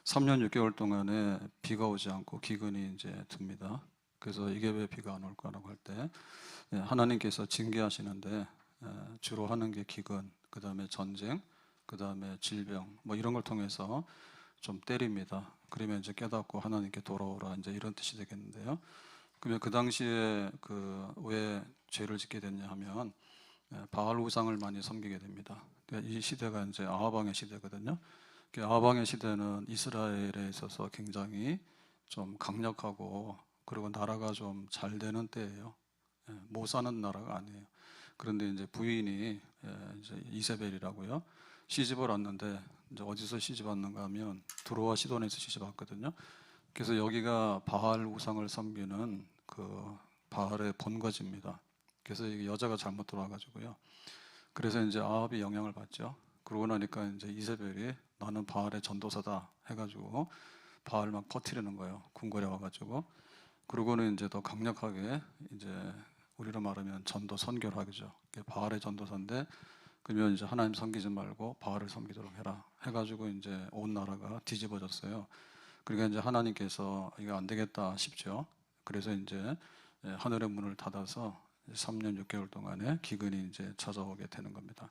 3년 6개월 동안에 비가 오지 않고 기근이 이제 듭니다. 그래서 이게 왜 비가 안 올까라고 할 때 하나님께서 징계하시는데 주로 하는 게 기근, 그 다음에 전쟁, 그 다음에 질병 뭐 이런 걸 통해서 좀 때립니다. 그러면 이제 깨닫고 하나님께 돌아오라 이제 이런 뜻이 되겠는데요. 그러면 그 당시에 그 왜 죄를 짓게 됐냐 하면 바알 우상을 많이 섬기게 됩니다. 그러니까 이 시대가 이제 아합 왕의 시대거든요. 아합 왕의 시대는 이스라엘에 있어서 굉장히 좀 강력하고 그리고 나라가 좀 잘 되는 때예요. 못 사는 나라가 아니에요. 그런데 이제 부인이 이제 이세벨이라고요. 시집을 왔는데 이제 어디서 시집 왔는가 하면 두로와 시돈에서 시집 왔거든요. 그래서 여기가 바알 우상을 섬기는 그 바알의 본거지입니다. 그래서 이게 여자가 잘못 들어와가지고요. 그래서 이제 아합이 영향을 받죠. 그러고 나니까 이제 이세벨이 나는 바알의 전도사다 해가지고 바알 막 퍼뜨리는 거예요. 궁궐에 와가지고. 그러고는 이제 더 강력하게 이제 우리로 말하면 전도 선교를 하죠. 바알의 전도사인데 그러면 이제 하나님 섬기지 말고 바알을 섬기도록 해라 해가지고 이제 온 나라가 뒤집어졌어요. 그러니까 이제 하나님께서 이거 안 되겠다 싶죠. 그래서 이제 하늘의 문을 닫아서 3년 6개월 동안에 기근이 이제 찾아오게 되는 겁니다.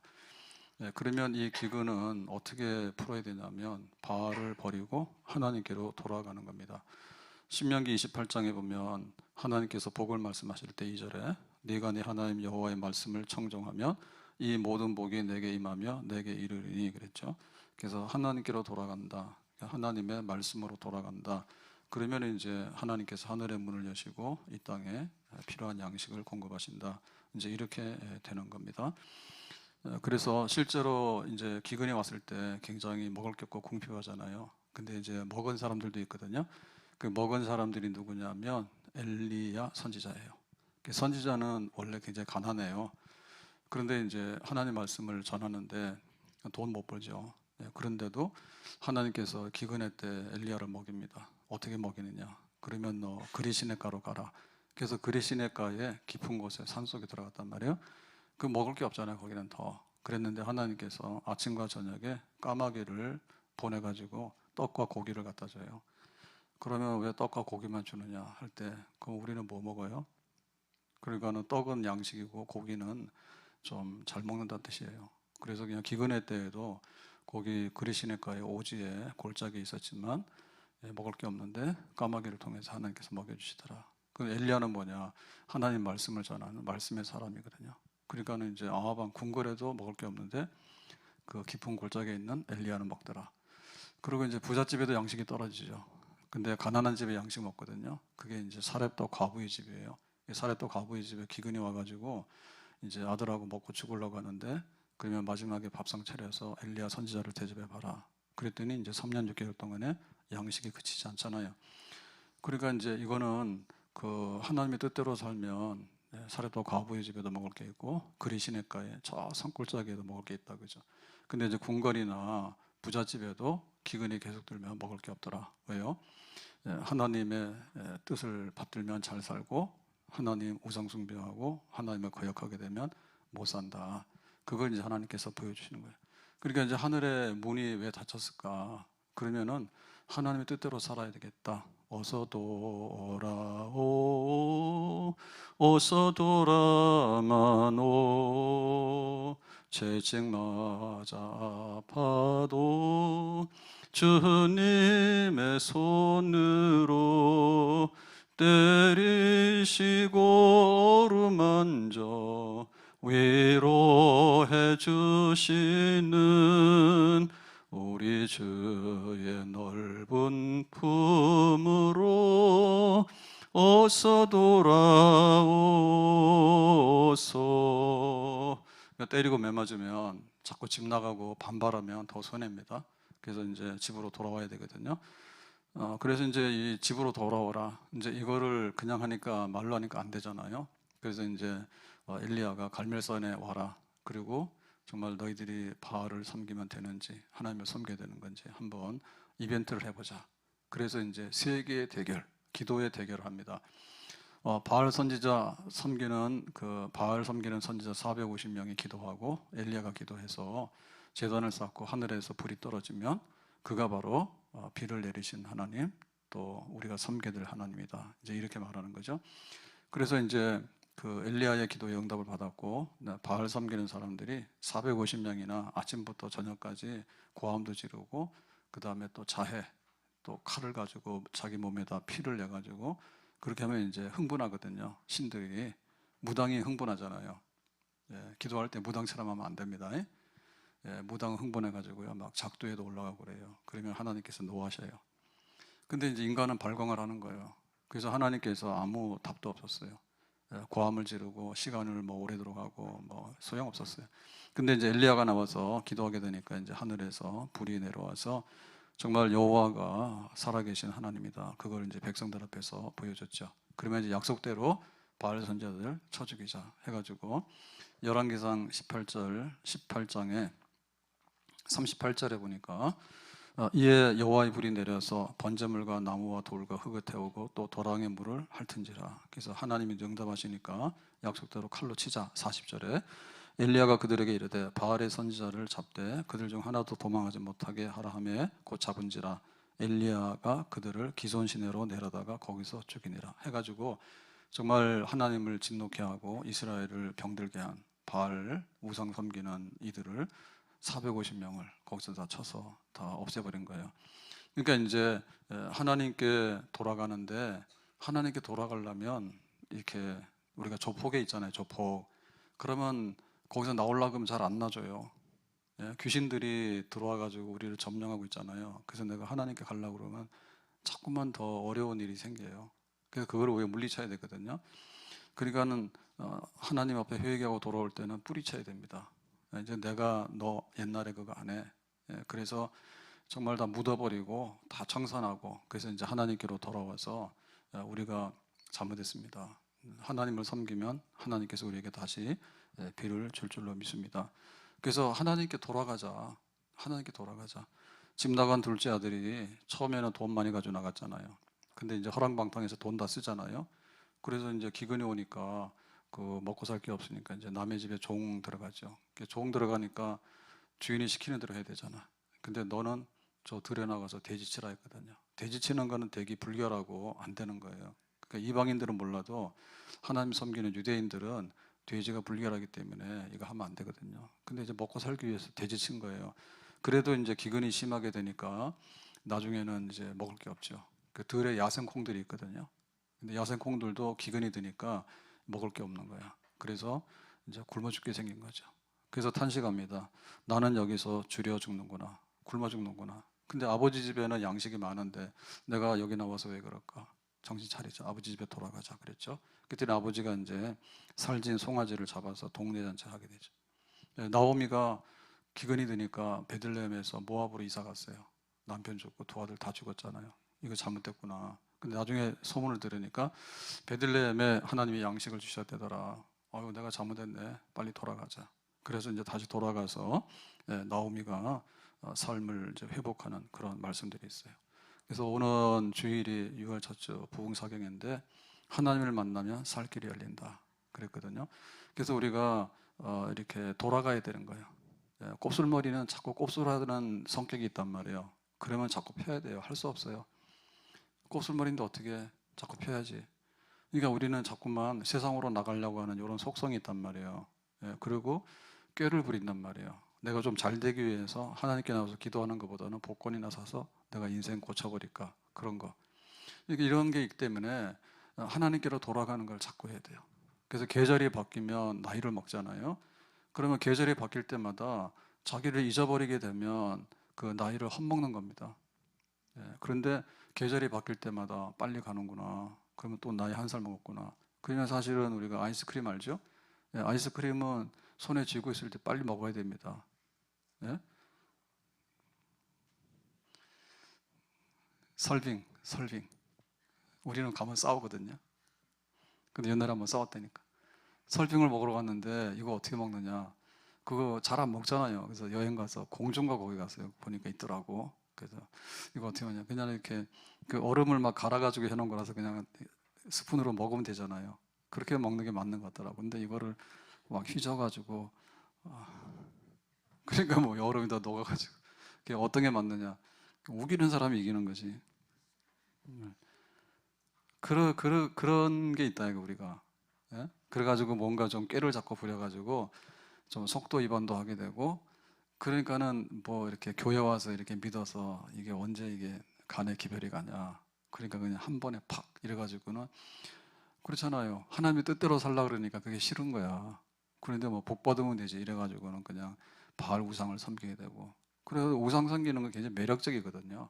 그러면 이 기근은 어떻게 풀어야 되냐면 바알을 버리고 하나님께로 돌아가는 겁니다. 신명기 28장에 보면 하나님께서 복을 말씀하실 때 2절에 네가 네 하나님 여호와의 말씀을 청종하면 이 모든 복이 내게 임하며 내게 이르리니 그랬죠. 그래서 하나님께로 돌아간다. 하나님의 말씀으로 돌아간다. 그러면 이제 하나님께서 하늘의 문을 여시고 이 땅에 필요한 양식을 공급하신다. 이제 이렇게 되는 겁니다. 그래서 실제로 이제 기근이 왔을 때 굉장히 먹을 게 없고 궁핍하잖아요. 근데 이제 먹은 사람들도 있거든요. 그 먹은 사람들이 누구냐면 엘리야 선지자예요. 선지자는 원래 굉장히 가난해요. 그런데 이제 하나님 말씀을 전하는데 돈 못 벌죠. 그런데도 하나님께서 기근의 때 엘리야를 먹입니다. 어떻게 먹이느냐? 그러면 너 그리시네가로 가라. 그래서 그리시네가의 깊은 곳에 산속에 들어갔단 말이에요. 그 먹을 게 없잖아요. 거기는 더. 그랬는데 하나님께서 아침과 저녁에 까마귀를 보내가지고 떡과 고기를 갖다 줘요. 그러면 왜 떡과 고기만 주느냐 할 때 그럼 우리는 뭐 먹어요? 그러니까는 떡은 양식이고 고기는 좀 잘 먹는다는 뜻이에요. 그래서 그냥 기근의 때에도 거기 그리시네가의 오지에 골짜기에 있었지만 먹을 게 없는데 까마귀를 통해서 하나님께서 먹여주시더라. 그 엘리야는 뭐냐? 하나님 말씀을 전하는 말씀의 사람이거든요. 그러니까는 이제 아합 왕 궁궐에도 먹을 게 없는데 그 깊은 골짜기에 있는 엘리야는 먹더라. 그리고 이제 부잣집에도 양식이 떨어지죠. 근데 가난한 집에 양식 먹거든요. 그게 이제 사렙도 과부의 집이에요. 사렙도 과부의 집에 기근이 와가지고 이제 아들하고 먹고 죽으려고 하는데 그러면 마지막에 밥상 차려서 엘리야 선지자를 대접해 봐라. 그랬더니 이제 3년 6개월 동안에 양식이 그치지 않잖아요. 그러니까 이제 이거는 그 하나님의 뜻대로 살면 사렙도 과부의 집에도 먹을 게 있고 그리시네가에 저 산골짜기에도 먹을 게 있다 그죠. 근데 이제 궁궐이나 부잣집에도 기근이 계속 들면 먹을 게 없더라. 왜요? 하나님의 뜻을 받들면 잘 살고 하나님 우상 숭배하고 하나님을 거역하게 되면 못 산다. 그걸 이제 하나님께서 보여주시는 거예요. 그러니까 이제 하늘의 문이 왜 닫혔을까? 그러면은 하나님의 뜻대로 살아야 되겠다. 어서 돌아오, 어서 돌아마노. 채찍맞아 아파도 주님의 손으로 때리시고 어루만져 위로해 주시는 우리 주의 넓은 품으로 어서 돌아오소. 때리고 매맞으면 자꾸 집 나가고 반발하면 더 손해입니다. 그래서 이제 집으로 돌아와야 되거든요. 그래서 이제 이 집으로 돌아오라. 이제 이거를 그냥 하니까 말로 하니까 안 되잖아요. 그래서 이제 엘리야가 갈멜산에 와라. 그리고 정말 너희들이 바알을 섬기면 되는지 하나님을 섬겨야 되는 건지 한번 이벤트를 해보자. 그래서 이제 세계의 대결, 기도의 대결을 합니다. 바알 선지자 섬기는 바알 섬기는 선지자 450명이 기도하고 엘리야가 기도해서 제단을 쌓고 하늘에서 불이 떨어지면 그가 바로 비를 내리신 하나님, 또 우리가 섬게 될 하나님이다. 이제 이렇게 말하는 거죠. 그래서 이제 그 엘리야의 기도에 응답을 받았고 바알 섬기는 사람들이 450명이나 아침부터 저녁까지 고함도 지르고 그 다음에 또 자해, 또 칼을 가지고 자기 몸에다 피를 내 가지고 그렇게 하면 이제 흥분하거든요. 신들이 무당이 흥분하잖아요. 예, 기도할 때 무당처럼 하면 안 됩니다. 예, 무당 흥분해가지고요, 막 작두에도 올라가고 그래요. 그러면 하나님께서 노하셔요. 근데 이제 인간은 발광을 하는 거예요. 그래서 하나님께서 아무 답도 없었어요. 예, 고함을 지르고 시간을 뭐 오래도록 하고 뭐 소용없었어요. 근데 이제 엘리야가 나와서 기도하게 되니까 이제 하늘에서 불이 내려와서 정말 여호와가 살아계신 하나님이다. 그걸 이제 백성들 앞에서 보여줬죠. 그러면 이제 약속대로 바알 선지자들 쳐 죽이자 해가지고 열왕기상 18장에 38절에 보니까 이에 여호와의 불이 내려서 번제물과 나무와 돌과 흙을 태우고 또 도랑의 물을 핥은지라. 그래서 하나님이 응답하시니까 약속대로 칼로 치자. 40절에 엘리야가 그들에게 이르되 바알의 선지자를 잡되 그들 중 하나도 도망하지 못하게 하라 하매 곧 잡은지라. 엘리야가 그들을 기손 시내로 내려다가 거기서 죽이니라 해가지고 정말 하나님을 진노케 하고 이스라엘을 병들게 한 바알 우상 섬기는 이들을 450명을 거기서 다 쳐서 다 없애버린 거예요. 그러니까 이제 하나님께 돌아가는데, 하나님께 돌아가려면 이렇게 우리가 조폭에 있잖아요. 조폭. 그러면 거기서 나오려고 하면 잘 안 나줘요. 예, 귀신들이 들어와가지고 우리를 점령하고 있잖아요. 그래서 내가 하나님께 가려고 그러면 자꾸만 더 어려운 일이 생겨요. 그래서 그걸 우리가 물리쳐야 되거든요. 그러니까는 하나님 앞에 회개하고 돌아올 때는 뿌리쳐야 됩니다. 이제 내가 너 옛날에 그거 안 해. 예, 그래서 정말 다 묻어버리고 다 청산하고, 그래서 이제 하나님께로 돌아와서 우리가 잘못했습니다. 하나님을 섬기면 하나님께서 우리에게 다시 비를 줄 줄로 믿습니다. 그래서 하나님께 돌아가자. 하나님께 돌아가자. 집 나간 둘째 아들이 처음에는 돈 많이 가지고 나갔잖아요. 근데 이제 허랑방탕해서 돈 다 쓰잖아요. 그래서 이제 기근이 오니까 그 먹고 살 게 없으니까 이제 남의 집에 종 들어가죠. 종 들어가니까 주인이 시키는 대로 해야 되잖아. 근데 너는 저 들에 나가서 돼지 치라 했거든요. 돼지 치는 거는 되게 불결하고 안 되는 거예요. 그러니까 이방인들은 몰라도 하나님 섬기는 유대인들은 돼지가 불결하기 때문에 이거 하면 안 되거든요. 근데 이제 먹고 살기 위해서 돼지 친 거예요. 그래도 이제 기근이 심하게 되니까 나중에는 이제 먹을 게 없죠. 그 들에 야생 콩들이 있거든요. 근데 야생 콩들도 기근이 드니까 먹을 게 없는 거야. 그래서 이제 굶어 죽게 생긴 거죠. 그래서 탄식합니다. 나는 여기서 줄여 죽는구나. 굶어 죽는구나. 근데 아버지 집에는 양식이 많은데 내가 여기 나와서 왜 그럴까? 정신 차리자. 아버지 집에 돌아가자 그랬죠. 그때 아버지가 이제 살진 송아지를 잡아서 동네잔치 하게 되죠. 나오미가 기근이 드니까 베들레헴에서 모압으로 이사 갔어요. 남편 죽고 두 아들 다 죽었잖아요. 이거 잘못됐구나. 근데 나중에 소문을 들으니까 베들레헴에 하나님이 양식을 주셨대더라. 아유, 내가 잘못했네. 빨리 돌아가자. 그래서 이제 다시 돌아가서 나오미가 삶을 이제 회복하는 그런 말씀들이 있어요. 그래서 오는 주일이 6월 첫주 부흥사경인데 하나님을 만나면 살 길이 열린다 그랬거든요. 그래서 우리가 이렇게 돌아가야 되는 거예요. 곱슬머리는 자꾸 곱슬하는 성격이 있단 말이에요. 그러면 자꾸 펴야 돼요. 할 수 없어요. 곱슬머리인데 어떻게 자꾸 펴야지. 그러니까 우리는 자꾸만 세상으로 나가려고 하는 이런 속성이 있단 말이에요. 그리고 꾀를 부린단 말이에요. 내가 좀 잘 되기 위해서 하나님께 나와서 기도하는 것보다는 복권이나 사서 내가 인생 고쳐버릴까, 그런 거. 이런 게 있기 때문에 하나님께로 돌아가는 걸 자꾸 해야 돼요. 그래서 계절이 바뀌면 나이를 먹잖아요. 그러면 계절이 바뀔 때마다 자기를 잊어버리게 되면 그 나이를 헛먹는 겁니다. 그런데 계절이 바뀔 때마다 빨리 가는구나. 그러면 또 나이 한 살 먹었구나. 그러면 사실은 우리가 아이스크림 알죠? 아이스크림은 손에 쥐고 있을 때 빨리 먹어야 됩니다. 예? 설빙. 우리는 가면 싸우거든요. 근데 옛날에 한번 싸웠다니까. 설빙을 먹으러 갔는데 이거 어떻게 먹느냐. 그거 잘 안 먹잖아요. 그래서 여행 가서 공중가 거기 가서 보니까 있더라고. 그래서 이거 어떻게 하냐. 그냥 이렇게 그 얼음을 막 갈아가지고 해놓은 거라서 그냥 스푼으로 먹으면 되잖아요. 그렇게 먹는 게 맞는 것 같더라고. 근데 이거를 막 휘저어가지고 그러니까 뭐 얼음이 다 녹아가지고 그게 어떤 게 맞느냐. 우기는 사람이 이기는 거지. 그런 게 있다 이거 우리가. 예? 그래가지고 뭔가 좀 꾀를 잡고 부려가지고 좀 속도 위반도 하게 되고, 그러니까는 뭐 이렇게 교회 와서 이렇게 믿어서 이게 언제 이게 간의 기별이 가냐. 그러니까 그냥 한 번에 팍 이래가지고는, 그렇잖아요. 하나님의 뜻대로 살라 그러니까 그게 싫은 거야. 그런데 뭐 복 받으면 되지 이래가지고는 그냥 바알 우상을 섬기게 되고. 그래서 우상 섬기는 건 굉장히 매력적이거든요.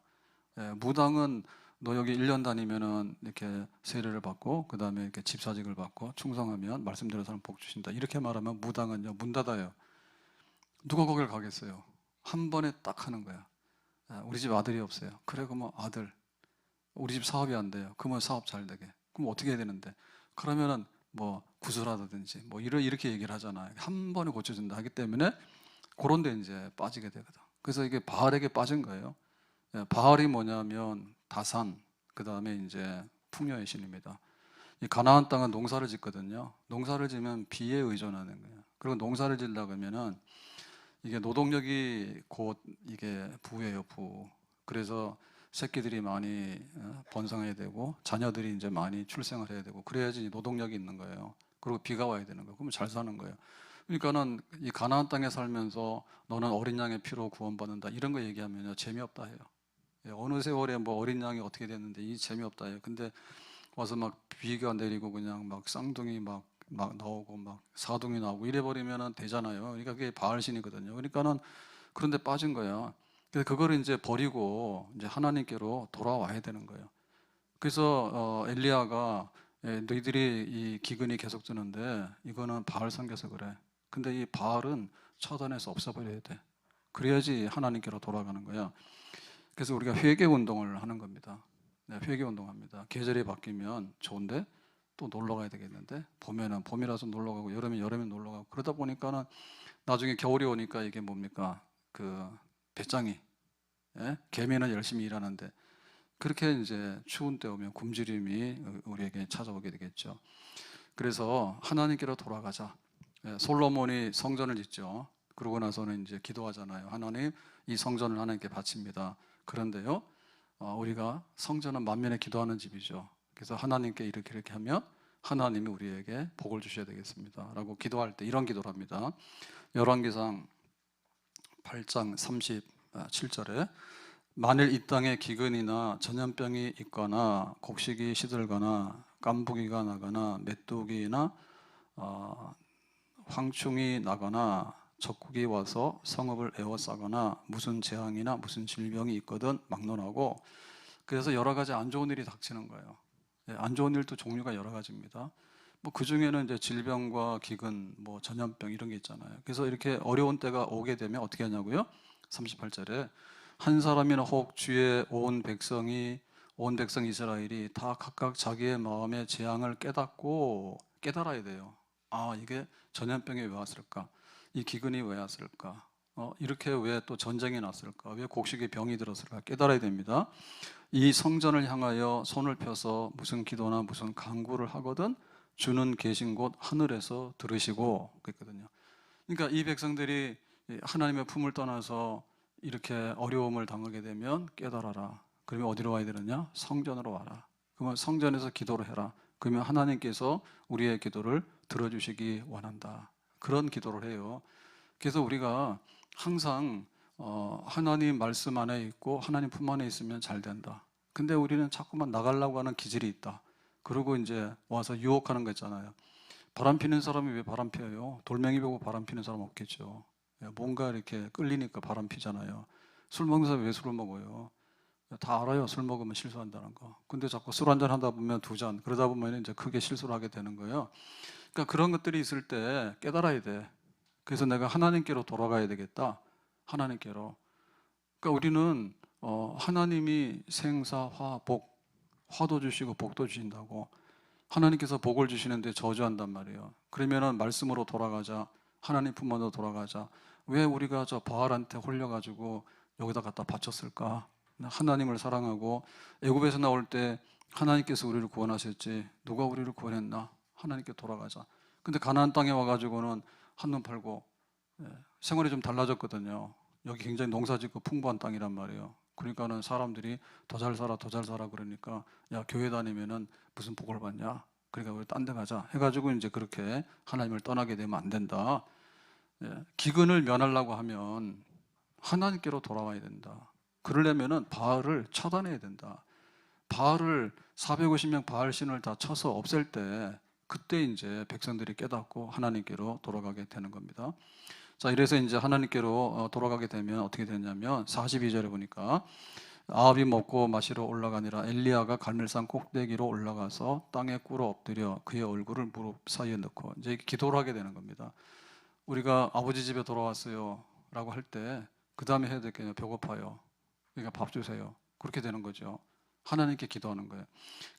예, 무당은 너 여기 1년 다니면은 이렇게 세례를 받고 그 다음에 이렇게 집사직을 받고 충성하면 말씀대로 사람 복 주신다 이렇게 말하면 무당은요 문 닫아요. 누가 거길 가겠어요? 한 번에 딱 하는 거야. 우리 집 아들이 없어요. 그래 그러면 아들, 우리 집 사업이 안 돼요. 그러면 사업 잘 되게. 그럼 어떻게 해야 되는데? 그러면은 뭐 구슬하다든지 뭐 이렇게 얘기를 하잖아요. 한 번에 고쳐준다 하기 때문에 그런 데 이제 빠지게 되거든. 그래서 이게 바알에게 빠진 거예요. 바알이 뭐냐면 다산, 그 다음에 이제 풍요의 신입니다. 이 가나안 땅은 농사를 짓거든요. 농사를 지면 비에 의존하는 거예요. 그리고 농사를 짓려고 하면은 이게 노동력이 곧 이게 부예요, 부. 그래서 새끼들이 많이 번성해야 되고 자녀들이 이제 많이 출생을 해야 되고 그래야지 노동력이 있는 거예요. 그리고 비가 와야 되는 거예요. 그러면 잘 사는 거예요. 그러니까는 이 가나안 땅에 살면서 너는 어린 양의 피로 구원받는다 이런 거 얘기하면요 재미없다 해요. 어느 세월에 뭐 어린 양이 어떻게 됐는데 이 재미없다 해요. 근데 와서 막 비가 내리고 그냥 막 쌍둥이 막 나오고 막 사둥이 나오고 이래 버리면은 되잖아요. 그러니까 그게 바알신이거든요. 그러니까는 그런데 빠진 거야. 그래서 그거를 이제 버리고 이제 하나님께로 돌아와야 되는 거예요. 그래서 엘리야가 너희들이 이 기근이 계속 드는데 이거는 바알 섬겨서 그래. 근데 이 바알은 처단해서 없애버려야 돼. 그래야지 하나님께로 돌아가는 거야. 그래서 우리가 회개 운동을 하는 겁니다. 네, 회개 운동합니다. 계절이 바뀌면 좋은데 또 놀러 가야 되겠는데 봄에는 봄이라서 놀러 가고 여름에 놀러 가고 그러다 보니까는 나중에 겨울이 오니까 이게 뭡니까? 그 배짱이, 예? 개미는 열심히 일하는데 그렇게 이제 추운 때 오면 굶주림이 우리에게 찾아오게 되겠죠. 그래서 하나님께로 돌아가자. 예, 솔로몬이 성전을 짓죠. 그러고 나서는 이제 기도하잖아요. 하나님, 이 성전을 하나님께 바칩니다. 그런데요, 우리가 성전은 만면에 기도하는 집이죠. 그래서 하나님께 이렇게 하면 하나님이 우리에게 복을 주셔야 되겠습니다. 라고 기도할 때 이런 기도를 합니다. 열왕기상 8장 37절에 만일 이 땅에 기근이나 전염병이 있거나 곡식이 시들거나 깐부기가 나거나 메뚜기나 황충이 나거나 적국이 와서 성읍을 에워싸거나 무슨 재앙이나 무슨 질병이 있거든 막론하고, 그래서 여러 가지 안 좋은 일이 닥치는 거예요. 안 좋은 일도 종류가 여러 가지입니다. 뭐 그 중에는 이제 질병과 기근, 뭐 전염병 이런 게 있잖아요. 그래서 이렇게 어려운 때가 오게 되면 어떻게 하냐고요? 38절에 한 사람이나 혹 주의 온 백성 이스라엘이 다 각각 자기의 마음의 재앙을 깨달아야 돼요. 아, 이게 전염병이 왜 왔을까? 이 기근이 왜 왔을까? 이렇게 왜 또 전쟁이 났을까? 왜 곡식에 병이 들었을까? 깨달아야 됩니다. 이 성전을 향하여 손을 펴서 무슨 기도나 무슨 간구를 하거든 주는 계신 곳 하늘에서 들으시고 그랬거든요. 그러니까 이 백성들이 하나님의 품을 떠나서 이렇게 어려움을 당하게 되면 깨달아라. 그러면 어디로 와야 되느냐? 성전으로 와라. 그러면 성전에서 기도를 해라. 그러면 하나님께서 우리의 기도를 들어주시기 원한다. 그런 기도를 해요. 그래서 우리가 항상 하나님 말씀 안에 있고 하나님 품 안에 있으면 잘 된다. 근데 우리는 자꾸만 나가려고 하는 기질이 있다. 그리고 이제 와서 유혹하는 거 있잖아요. 바람 피는 사람이 왜 바람 피워요? 돌멩이 보고 바람 피는 사람 없겠죠. 뭔가 이렇게 끌리니까 바람 피잖아요. 술 먹는 사람이 왜 술을 먹어요? 다 알아요. 술 먹으면 실수한다는 거. 근데 자꾸 술 한잔 하다 보면 두 잔, 그러다 보면 이제 크게 실수를 하게 되는 거예요. 그러니까 그런 것들이 있을 때 깨달아야 돼. 그래서 내가 하나님께로 돌아가야 되겠다. 하나님께로. 그러니까 우리는 하나님이 생사, 화, 복, 화도 주시고 복도 주신다고. 하나님께서 복을 주시는데 저주한단 말이에요. 그러면은 말씀으로 돌아가자. 하나님 품만으로 돌아가자. 왜 우리가 저 바알한테 홀려가지고 여기다 갖다 바쳤을까? 하나님을 사랑하고 애굽에서 나올 때 하나님께서 우리를 구원하셨지 누가 우리를 구원했나? 하나님께 돌아가자. 근데 가나안 땅에 와가지고는 한눈 팔고 생활이 좀 달라졌거든요. 여기 굉장히 농사짓고 풍부한 땅이란 말이에요. 그러니까는 사람들이 더 잘 살아, 더 잘 살아 그러니까 야, 교회 다니면은 무슨 복을 받냐? 그러니까 우리 딴 데 가자. 해가지고 이제 그렇게 하나님을 떠나게 되면 안 된다. 예, 기근을 면하려고 하면 하나님께로 돌아와야 된다. 그러려면은 바알을 처단해야 된다. 바알을 450명 바알 신을 다 쳐서 없앨 때 그때 이제 백성들이 깨닫고 하나님께로 돌아가게 되는 겁니다. 자, 이래서 이제 하나님께로 돌아가게 되면 어떻게 되냐면 42절에 보니까 아합이 먹고 마시러 올라가니라 엘리야가 갈멜산 꼭대기로 올라가서 땅에 꿇어 엎드려 그의 얼굴을 무릎 사이에 넣고 이제 기도를 하게 되는 겁니다. 우리가 아버지 집에 돌아왔어요 라고 할 때 그 다음에 해야 될 게 배고파요. 그러니까 밥 주세요. 그렇게 되는 거죠. 하나님께 기도하는 거예요.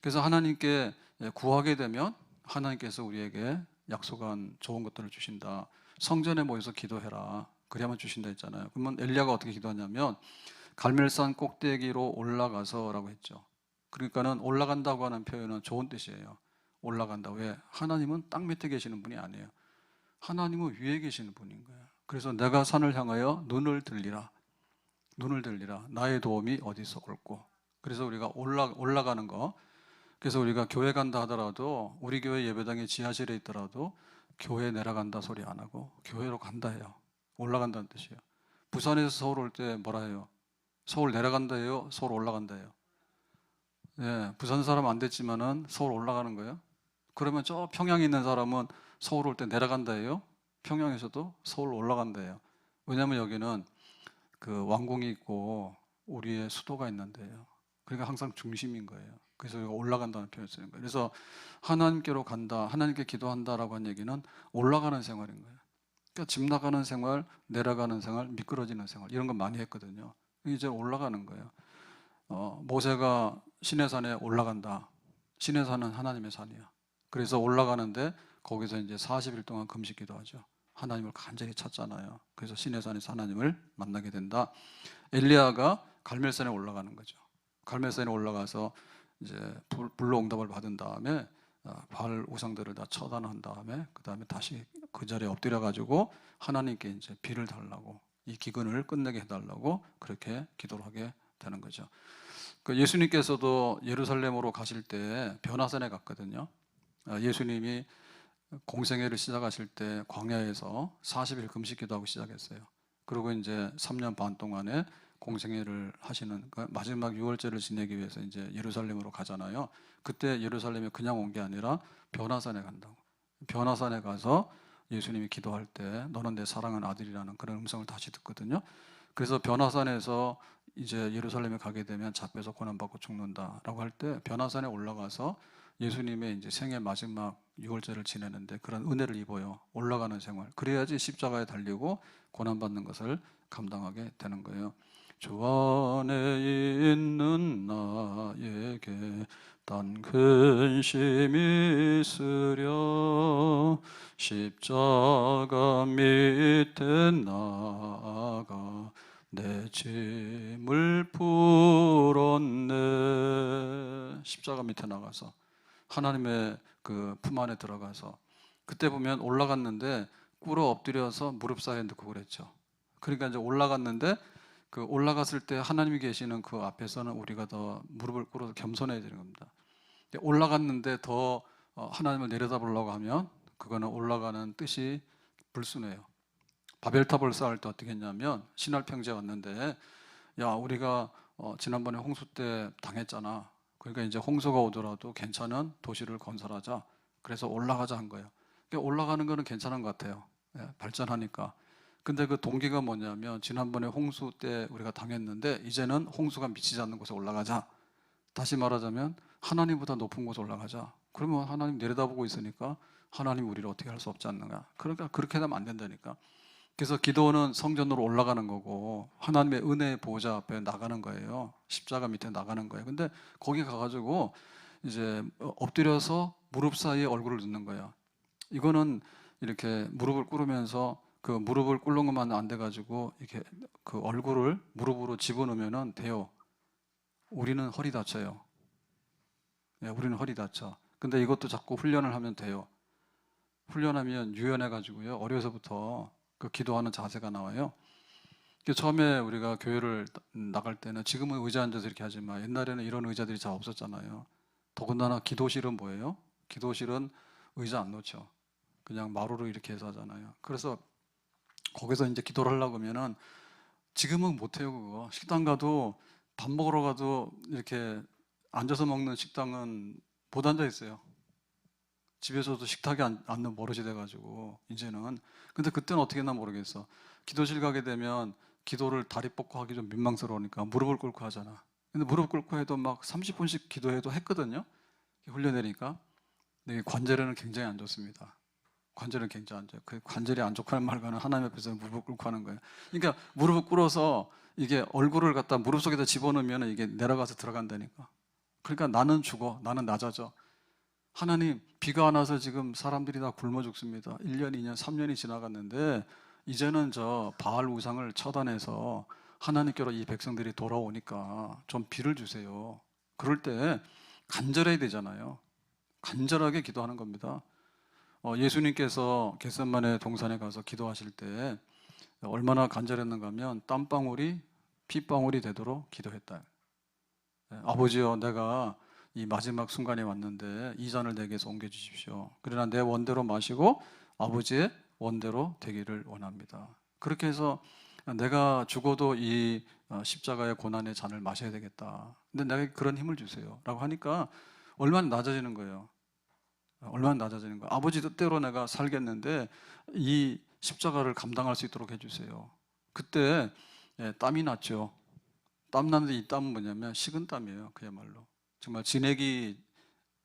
그래서 하나님께 구하게 되면 하나님께서 우리에게 약속한 좋은 것들을 주신다. 성전에 모여서 기도해라. 그래야만 주신다 했잖아요. 그러면 엘리야가 어떻게 기도하냐면 갈멜산 꼭대기로 올라가서라고 했죠. 그러니까는 올라간다고 하는 표현은 좋은 뜻이에요. 올라간다. 왜? 하나님은 땅 밑에 계시는 분이 아니에요. 하나님은 위에 계시는 분인 거예요. 그래서 내가 산을 향하여 눈을 들리라. 눈을 들리라. 나의 도움이 어디서 올고. 그래서 우리가 올라가는 거. 그래서 우리가 교회 간다 하더라도 우리 교회 예배당에 지하실에 있더라도 교회 내려간다 소리 안 하고 교회로 간다 해요. 올라간다는 뜻이에요. 부산에서 서울 올 때 뭐라 해요? 서울 내려간다 해요? 서울 올라간다 해요? 예, 부산 사람 안 됐지만은 서울 올라가는 거예요. 그러면 저 평양에 있는 사람은 서울 올 때 내려간다 해요? 평양에서도 서울 올라간다 해요. 왜냐하면 여기는 그 왕궁이 있고 우리의 수도가 있는데요. 그러니까 항상 중심인 거예요. 그래서 올라간다는 표현을 쓰는 거예요. 그래서 하나님께로 간다, 하나님께 기도한다라고 한 얘기는 올라가는 생활인 거예요. 그러니까 집 나가는 생활, 내려가는 생활, 미끄러지는 생활 이런 거 많이 했거든요. 이제 올라가는 거예요. 모세가 시내산에 올라간다. 시내산은 하나님의 산이야. 그래서 올라가는데 거기서 이제 40일 동안 금식 기도하죠. 하나님을 간절히 찾잖아요. 그래서 시내산에서 하나님을 만나게 된다. 엘리야가 갈멜산에 올라가는 거죠. 갈멜산에 올라가서 이제 불로 응답을 받은 다음에 바알 우상들을 다 처단한 다음에 그 다음에 다시 그 자리에 엎드려 가지고 하나님께 이제 비를 달라고 이 기근을 끝내게 해달라고 그렇게 기도를 하게 되는 거죠. 그 예수님께서도 예루살렘으로 가실 때 변화산에 갔거든요. 예수님이 공생애를 시작하실 때 광야에서 40일 금식 기도하고 시작했어요. 그리고 이제 3년 반 동안에 공생애를 하시는 마지막 유월절을 지내기 위해서 이제 예루살렘으로 가잖아요. 그때 예루살렘에 그냥 온 게 아니라 변화산에 간다고. 변화산에 가서 예수님이 기도할 때 너는 내 사랑하는 아들이라는 그런 음성을 다시 듣거든요. 그래서 변화산에서 이제 예루살렘에 가게 되면 잡혀서 고난받고 죽는다라고 할 때 변화산에 올라가서 예수님의 이제 생애 마지막 유월절을 지내는데 그런 은혜를 입어요. 올라가는 생활. 그래야지 십자가에 달리고 고난받는 것을 감당하게 되는 거예요. 주 안에 있는 나에게 단 근심이 있으려 십자가 밑에 나가 내 짐을 풀었네. 십자가 밑에 나가서 하나님의 그 품 안에 들어가서 그때 보면 올라갔는데 꿇어 엎드려서 무릎 사이에 넣고 그랬죠. 그러니까 이제 올라갔는데 그 올라갔을 때 하나님이 계시는 그 앞에서는 우리가 더 무릎을 꿇어서 겸손해야 되는 겁니다. 올라갔는데 더 하나님을 내려다보려고 하면 그거는 올라가는 뜻이 불순해요. 바벨탑을 쌓을 때 어떻게 했냐면 신할 평지에 왔는데 야 우리가 지난번에 홍수 때 당했잖아. 그러니까 이제 홍수가 오더라도 괜찮은 도시를 건설하자. 그래서 올라가자 한 거예요. 그러니까 올라가는 거는 괜찮은 것 같아요. 예, 발전하니까. 근데 그 동기가 뭐냐면 지난번에 홍수 때 우리가 당했는데 이제는 홍수가 미치지 않는 곳에 올라가자. 다시 말하자면 하나님보다 높은 곳에 올라가자. 그러면 하나님 내려다보고 있으니까 하나님 우리를 어떻게 할 수 없지 않는가. 그러니까 그렇게 하면 안 된다니까. 그래서 기도는 성전으로 올라가는 거고 하나님의 은혜의 보호자 앞에 나가는 거예요. 십자가 밑에 나가는 거예요. 근데 거기 가가지고 이제 엎드려서 무릎 사이에 얼굴을 넣는 거예요. 이거는 이렇게 무릎을 꿇으면서 그 무릎을 꿇는 것만 안 돼가지고 이렇게 그 얼굴을 무릎으로 집어넣으면은 돼요. 우리는 허리 다쳐요. 네, 우리는 허리 다쳐. 근데 이것도 자꾸 훈련을 하면 돼요. 훈련하면 유연해가지고요. 어려서부터 그 기도하는 자세가 나와요. 처음에 우리가 교회를 나갈 때는 지금은 의자 앉아서 이렇게 하지만 옛날에는 이런 의자들이 잘 없었잖아요. 더군다나 기도실은 뭐예요? 기도실은 의자 안 놓죠. 그냥 마루로 이렇게 해서 하잖아요. 그래서 거기서 이제 기도를 하려고 하면은 지금은 못해요, 그거. 식당 가도 밥 먹으러 가도 이렇게 앉아서 먹는 식당은 못 앉아 있어요. 집에서도 식탁에 앉는 버릇이 돼가지고 이제는. 근데 그때는 어떻게 했나 모르겠어. 기도실 가게 되면 기도를 다리 뻗고 하기 좀 민망스러우니까 무릎을 꿇고 하잖아. 근데 무릎 꿇고 해도 막 30분씩 기도해도 했거든요. 훈련되니까. 근데 관절에는 굉장히 안 좋습니다. 관절은 굉장히 안 좋아요. 그 관절이 안 좋고 하는 말과는 하나님 앞에서 무릎을 꿇고 하는 거예요. 그러니까 무릎을 꿇어서 이게 얼굴을 갖다 무릎 속에다 집어넣으면 이게 내려가서 들어간다니까. 그러니까 나는 죽어. 나는 낮아져. 하나님, 비가 안 와서 지금 사람들이 다 굶어 죽습니다. 1년, 2년, 3년이 지나갔는데 이제는 저 바알 우상을 처단해서 하나님께로 이 백성들이 돌아오니까 좀 비를 주세요. 그럴 때 간절해야 되잖아요. 간절하게 기도하는 겁니다. 예수님께서 겟세마네 동산에 가서 기도하실 때 얼마나 간절했는가 하면 땀방울이 핏방울이 되도록 기도했다. 아버지여, 내가 이 마지막 순간이 왔는데 이 잔을 내게서 옮겨주십시오. 그러나 내 원대로 마시고 아버지의 원대로 되기를 원합니다. 그렇게 해서 내가 죽어도 이 십자가의 고난의 잔을 마셔야 되겠다. 근데 내가 그런 힘을 주세요. 라고 하니까 얼마나 낮아지는 거예요. 얼마나 낮아지는 거예요. 아버지 뜻대로 내가 살겠는데 이 십자가를 감당할 수 있도록 해주세요. 그때 땀이 났죠. 땀 나는데 이 땀은 뭐냐면 식은 땀이에요. 그야말로. 정말 진액이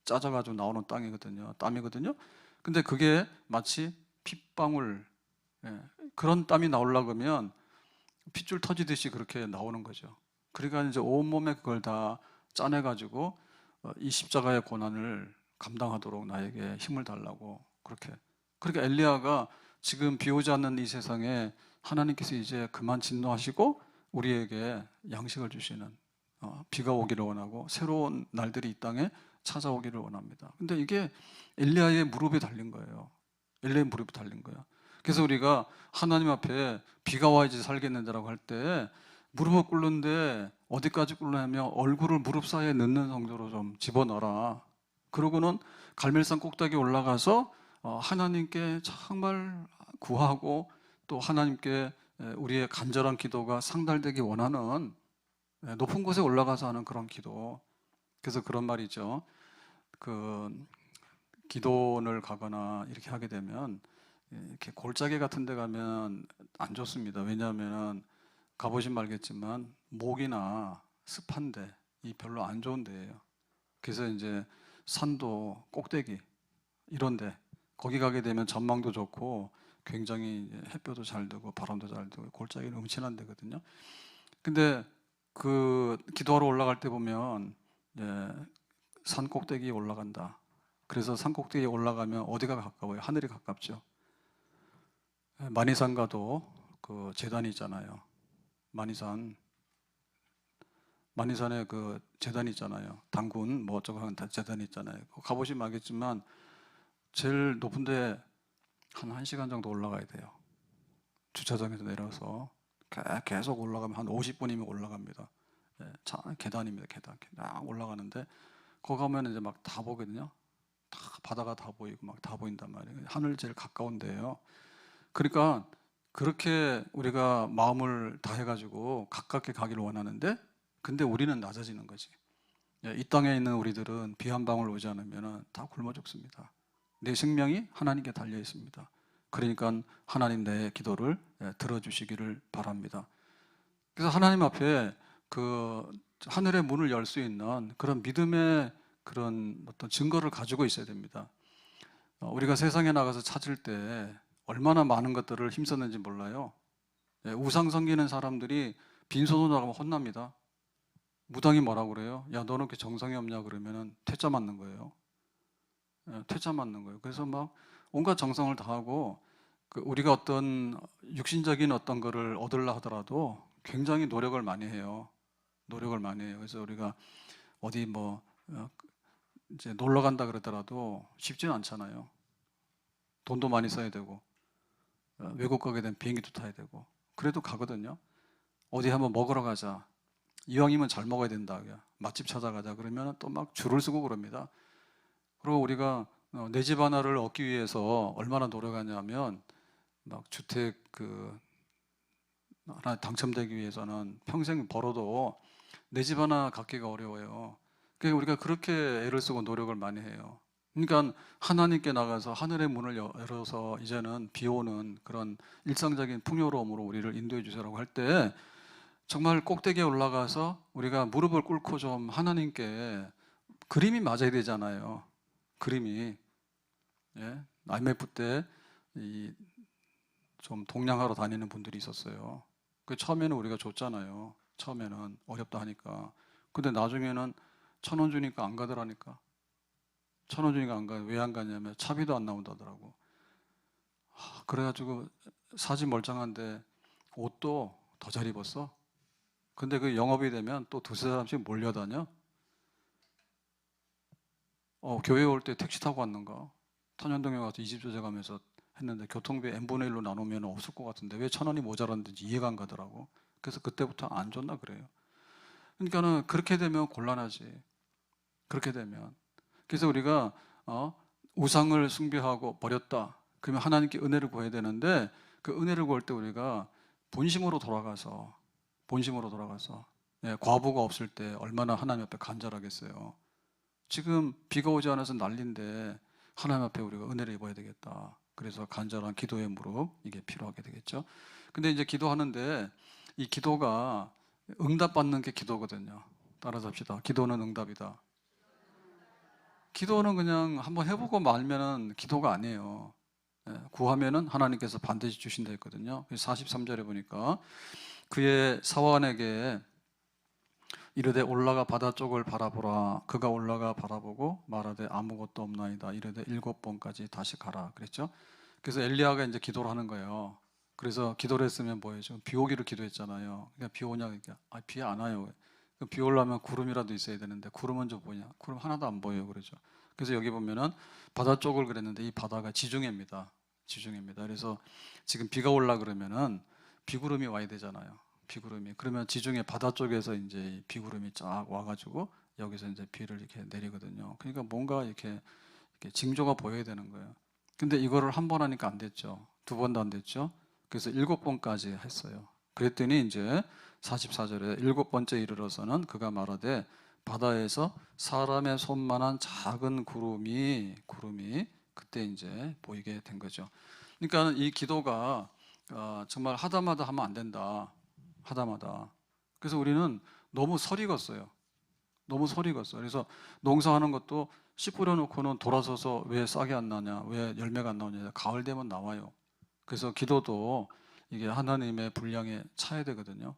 짜져가지고 나오는 땀이거든요. 근데 그게 마치 핏방울, 그런 땀이 나오려고 하면 핏줄 터지듯이 그렇게 나오는 거죠. 그러니까 이제 온몸에 그걸 다 짜내가지고 이 십자가의 고난을 감당하도록 나에게 힘을 달라고 그렇게. 그러니까 엘리야가 지금 비 오지 않는 이 세상에 하나님께서 이제 그만 진노하시고 우리에게 양식을 주시는 비가 오기를 원하고 새로운 날들이 이 땅에 찾아오기를 원합니다. 근데 이게 엘리야의 무릎에 달린 거예요. 엘리야의 무릎에 달린 거예요. 그래서 우리가 하나님 앞에 비가 와야지 살겠는데라고 할 때 무릎을 꿇는데 어디까지 꿇냐면 얼굴을 무릎 사이에 넣는 정도로 좀 집어넣어라. 그러고는 갈멜산 꼭대기에 올라가서 하나님께 정말 구하고 또 하나님께 우리의 간절한 기도가 상달되기 원하는 높은 곳에 올라가서 하는 그런 기도. 그래서 그런 말이죠. 그 기도를 가거나 이렇게 하게 되면 이렇게 골짜기 같은 데 가면 안 좋습니다. 왜냐하면 가보시면 알겠지만 목이나 습한데 이 별로 안 좋은 데예요. 그래서 이제 산도 꼭대기 이런데 거기 가게 되면 전망도 좋고 굉장히 햇볕도 잘 되고 바람도 잘 되고 골짜기는 음침한 데거든요. 근데 그 기도하러 올라갈 때 보면 산 꼭대기에 올라간다. 그래서 산 꼭대기에 올라가면 어디가 가까워요? 하늘이 가깝죠. 만이산 가도 그 제단이 있잖아요. 만이산에 그 제단이 있잖아요. 당군 뭐 어쩌고 하는 제단이 있잖아요. 가보시면 알겠지만 제일 높은데 한 1시간 정도 올라가야 돼요. 주차장에서 내려서 계속 올라가면 한 50분이면 올라갑니다. 계단입니다. 계단 올라가는데 거기 가면 이제 막 다 보거든요. 다 바다가 다 보이고 막 다 보인단 말이에요. 하늘 제일 가까운 데예요. 그러니까 그렇게 우리가 마음을 다해가지고 가깝게 가기를 원하는데 근데 우리는 낮아지는 거지. 이 땅에 있는 우리들은 비 한 방울 오지 않으면 다 굶어 죽습니다. 내 생명이 하나님께 달려 있습니다. 그러니까 하나님 내 기도를 들어주시기를 바랍니다. 그래서 하나님 앞에 그 하늘의 문을 열 수 있는 그런 믿음의 그런 어떤 증거를 가지고 있어야 됩니다. 우리가 세상에 나가서 찾을 때 얼마나 많은 것들을 힘썼는지 몰라요. 우상 섬기는 사람들이 빈손으로 나가면 혼납니다. 무당이 뭐라고 그래요? 야, 너는 이렇게 정성이 없냐 그러면은 퇴짜 맞는 거예요. 퇴짜 맞는 거예요. 그래서 막 온갖 정성을 다하고 우리가 어떤 육신적인 어떤 거를 얻으려 하더라도 굉장히 노력을 많이 해요. 노력을 많이 해요. 그래서 우리가 어디 뭐 이제 놀러 간다 그러더라도 쉽지는 않잖아요. 돈도 많이 써야 되고 외국 가게 되면 비행기도 타야 되고 그래도 가거든요. 어디 한번 먹으러 가자. 이왕이면 잘 먹어야 된다. 맛집 찾아가자. 그러면 또 막 줄을 서고 그럽니다. 그리고 우리가 내 집 하나를 얻기 위해서 얼마나 노력하냐면 막 주택 하나 당첨되기 위해서는 평생 벌어도 내 집 하나 갖기가 어려워요. 그러니까 우리가 그렇게 애를 쓰고 노력을 많이 해요. 그러니까 하나님께 나가서 하늘의 문을 열어서 이제는 비 오는 그런 일상적인 풍요로움으로 우리를 인도해 주세요라고 할 때 정말 꼭대기에 올라가서 우리가 무릎을 꿇고 좀 하나님께 그림이 맞아야 되잖아요. 그림이. 예? IMF 때 좀 동냥하러 다니는 분들이 있었어요. 그 처음에는 우리가 줬잖아요. 처음에는 어렵다 하니까. 근데 나중에는 1,000원 주니까 안 가더라니까. 1,000원 주니까 안 가. 왜 안 가냐면 차비도 안 나온다더라고. 그래가지고 사지 멀쩡한데 옷도 더 잘 입었어. 근데 그 영업이 되면 또 두세 사람씩 몰려다녀. 교회 올 때 택시 타고 왔는가? 탄현동에 가서 20조제 가면서 했는데 교통비 n분의 1로 나누면 없을 것 같은데 왜 1,000원이 모자랐는지 이해가 안 가더라고. 그래서 그때부터 안 줬나 그래요. 그러니까는 그렇게 되면 곤란하지. 그렇게 되면. 그래서 우리가 우상을 숭배하고 버렸다. 그러면 하나님께 은혜를 구해야 되는데 그 은혜를 구할 때 우리가 본심으로 돌아가서 과부가 없을 때 얼마나 하나님 앞에 간절하겠어요. 지금 비가 오지 않아서 난리인데 하나님 앞에 우리가 은혜를 입어야 되겠다. 그래서 간절한 기도의 무릎 이게 필요하게 되겠죠. 근데 이제 기도하는데 이 기도가 응답받는 게 기도거든요. 따라서 합시다. 기도는 응답이다. 기도는 그냥 한번 해보고 말면은 기도가 아니에요. 구하면은 하나님께서 반드시 주신다 했거든요. 43절에 보니까 그의 사환에게 이르되 올라가 바다 쪽을 바라보라. 그가 올라가 바라보고 말하되 아무것도 없나이다. 이르되 7번까지 다시 가라. 그랬죠. 그래서 엘리야가 이제 기도를 하는 거예요. 그래서 기도를 했으면 뭐예요? 지금 비 오기를 기도했잖아요. 그러니까 비 오냐? 그러니까 비 안 와요. 비 오려면 구름이라도 있어야 되는데 구름은 좀 뭐냐? 구름 하나도 안 보여요. 그러죠. 그래서 여기 보면은 바다 쪽을 그랬는데 이 바다가 지중해입니다. 지중해입니다. 그래서 지금 비가 올라 그러면은 비구름이 와야 되잖아요. 비구름이. 그러면 지중해 바다 쪽에서 이제 비구름이 쫙 와가지고 여기서 이제 비를 이렇게 내리거든요. 그러니까 뭔가 이렇게 징조가 보여야 되는 거예요. 근데 이거를 한 번 하니까 안 됐죠. 2번도 안 됐죠. 그래서 7번까지 했어요. 그랬더니 이제 44절에 7번째 이르러서는 그가 말하되 바다에서 사람의 손만한 작은 구름이 그때 이제 보이게 된 거죠. 그러니까 이 기도가 정말 하다마다 하면 안 된다. 하다마다. 그래서 우리는 너무 설익었어요. 너무 설익었어요. 그래서 농사하는 것도 씨 뿌려놓고는 돌아서서 왜 싹이 안 나냐, 왜 열매가 안 나오냐, 가을 되면 나와요. 그래서 기도도 이게 하나님의 분량에 차야 되거든요.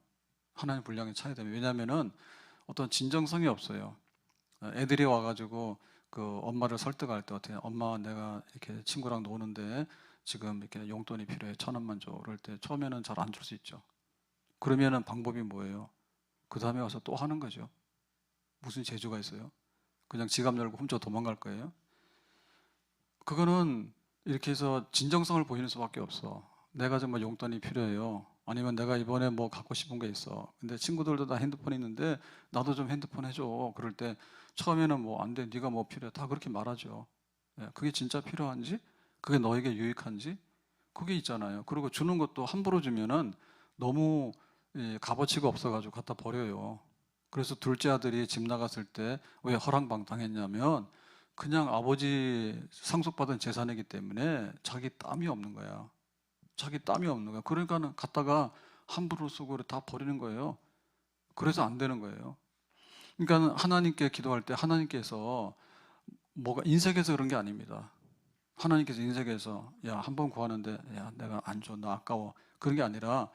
하나님 분량에 차야 됩니다. 왜냐하면은 어떤 진정성이 없어요. 애들이 와가지고 그 엄마를 설득할 때 어떻게, 엄마 내가 이렇게 친구랑 노는데 지금 이렇게 용돈이 필요해 1,000원만 줘. 그럴 때 처음에는 잘 안 줄 수 있죠. 그러면은 방법이 뭐예요? 그 다음에 와서 또 하는 거죠. 무슨 재주가 있어요? 그냥 지갑 열고 훔쳐 도망갈 거예요? 그거는 이렇게 해서 진정성을 보이는 수밖에 없어. 내가 정말 용돈이 필요해요. 아니면 내가 이번에 뭐 갖고 싶은 게 있어. 근데 친구들도 다 핸드폰 있는데 나도 좀 핸드폰 해줘. 그럴 때 처음에는 뭐 안 돼. 네가 뭐 필요해. 다 그렇게 말하죠. 그게 진짜 필요한지? 그게 너에게 유익한지? 그게 있잖아요. 그리고 주는 것도 함부로 주면은 너무 값어치가 없어가지고 갖다 버려요. 그래서 둘째 아들이 집 나갔을 때 왜 허랑방 당했냐면 그냥 아버지 상속받은 재산이기 때문에 자기 땀이 없는 거야. 자기 땀이 없는 거야. 그러니까는 갖다가 함부로 쓰고 다 버리는 거예요. 그래서 안 되는 거예요. 그러니까 하나님께 기도할 때 하나님께서 뭐가 인색해서 그런 게 아닙니다. 하나님께서 인색해서 야, 한 번 구하는데 야, 내가 안 줘. 나 아까워. 그런 게 아니라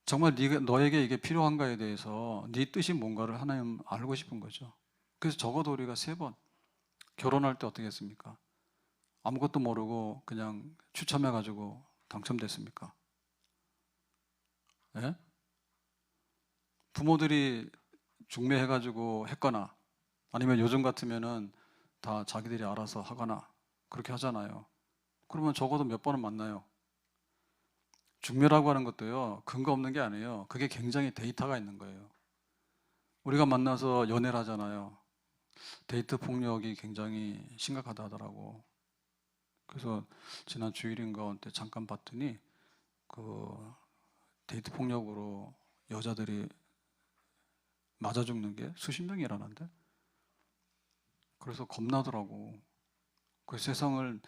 정말 너에게 이게 필요한가에 대해서 네 뜻이 뭔가를 하나님 알고 싶은 거죠. 그래서 적어도 우리가 3번 결혼할 때 어떻게 했습니까? 아무것도 모르고 그냥 추첨해가지고 당첨됐습니까? 예? 부모들이 중매해가지고 했거나 아니면 요즘 같으면은 다 자기들이 알아서 하거나 그렇게 하잖아요. 그러면 적어도 몇 번은 만나요. 중매라고 하는 것도요, 근거 없는 게 아니에요. 그게 굉장히 데이터가 있는 거예요. 우리가 만나서 연애를 하잖아요. 데이트 폭력이 굉장히 심각하다 하더라고. 그래서 지난 주일인가 그때 잠깐 봤더니 그 데이트 폭력으로 여자들이 맞아 죽는 게 수십 명이 일어난대. 그래서 겁나더라고. 그 세상을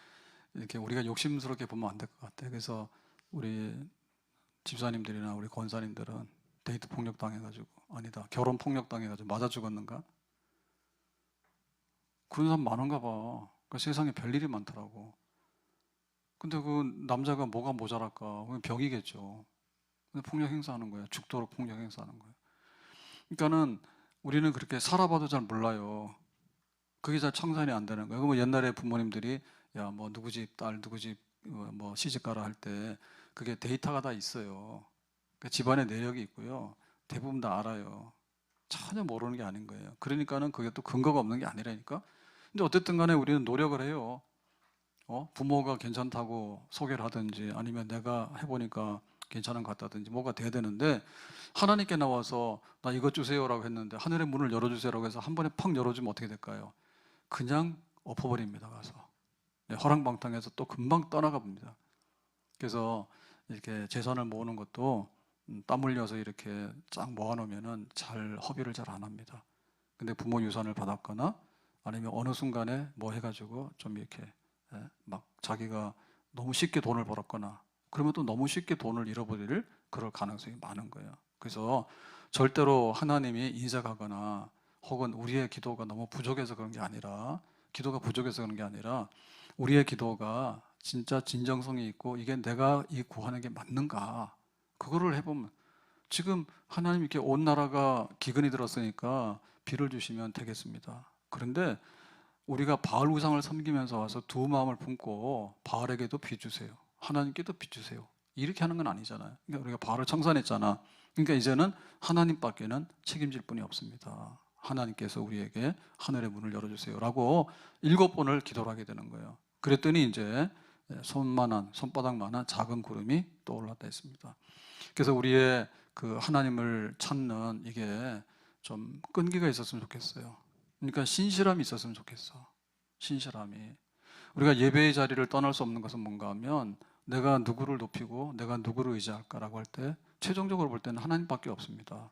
이렇게 우리가 욕심스럽게 보면 안 될 것 같아. 그래서 우리 집사님들이나 우리 권사님들은 데이트 폭력 당해가지고, 아니다, 결혼 폭력 당해가지고 맞아 죽었는가? 그런 사람 많은가 봐. 그 세상에 별일이 많더라고. 근데 그 남자가 뭐가 모자랄까? 그냥 병이겠죠. 근데 폭력 행사하는 거야. 죽도록 폭력 행사하는 거야. 그러니까는 우리는 그렇게 살아봐도 잘 몰라요. 그게 잘 청산이 안 되는 거예요. 그러면 옛날에 부모님들이 야, 뭐 누구 집 딸, 누구 집 뭐 시집 가라 할 때 그게 데이터가 다 있어요. 그러니까 집안의 내력이 있고요. 대부분 다 알아요. 전혀 모르는 게 아닌 거예요. 그러니까는 그게 또 근거가 없는 게 아니라니까. 근데 어쨌든 간에 우리는 노력을 해요. 부모가 괜찮다고 소개를 하든지 아니면 내가 해보니까 괜찮은 것 같다든지 뭐가 돼야 되는데 하나님께 나와서 나 이것 주세요라고 했는데 하늘의 문을 열어주세요라고 해서 한 번에 팍 열어주면 어떻게 될까요? 그냥 엎어버립니다. 가서 허랑방탕해서 또 금방 떠나가 봅니다. 그래서 이렇게 재산을 모으는 것도 땀 흘려서 이렇게 쫙 모아놓으면은 잘 허비를 잘 안 합니다. 근데 부모 유산을 받았거나 아니면 어느 순간에 뭐 해가지고 좀 이렇게 막 자기가 너무 쉽게 돈을 벌었거나 그러면 또 너무 쉽게 돈을 잃어버릴 그럴 가능성이 많은 거예요. 그래서 절대로 하나님이 인색하거나 혹은 우리의 기도가 너무 부족해서 그런 게 아니라 기도가 부족해서 그런 게 아니라 우리의 기도가 진짜 진정성이 있고 이게 내가 이 구하는 게 맞는가 그거를 해보면 지금 하나님 이렇게 온 나라가 기근이 들었으니까 비를 주시면 되겠습니다. 그런데 우리가 바알 우상을 섬기면서 와서 두 마음을 품고 바알에게도 비 주세요. 하나님께도 비 주세요. 이렇게 하는 건 아니잖아요. 그러니까 우리가 바알을 청산했잖아. 그러니까 이제는 하나님밖에는 책임질 분이 없습니다. 하나님께서 우리에게 하늘의 문을 열어주세요라고 7번을 기도를 하게 되는 거예요. 그랬더니 이제 손바닥만한 작은 구름이 떠올랐다 했습니다. 그래서 우리의 그 하나님을 찾는 이게 좀 끈기가 있었으면 좋겠어요. 그러니까 신실함이 있었으면 좋겠어. 신실함이. 우리가 예배의 자리를 떠날 수 없는 것은 뭔가 하면 내가 누구를 높이고 내가 누구를 의지할까라고 할 때 최종적으로 볼 때는 하나님밖에 없습니다.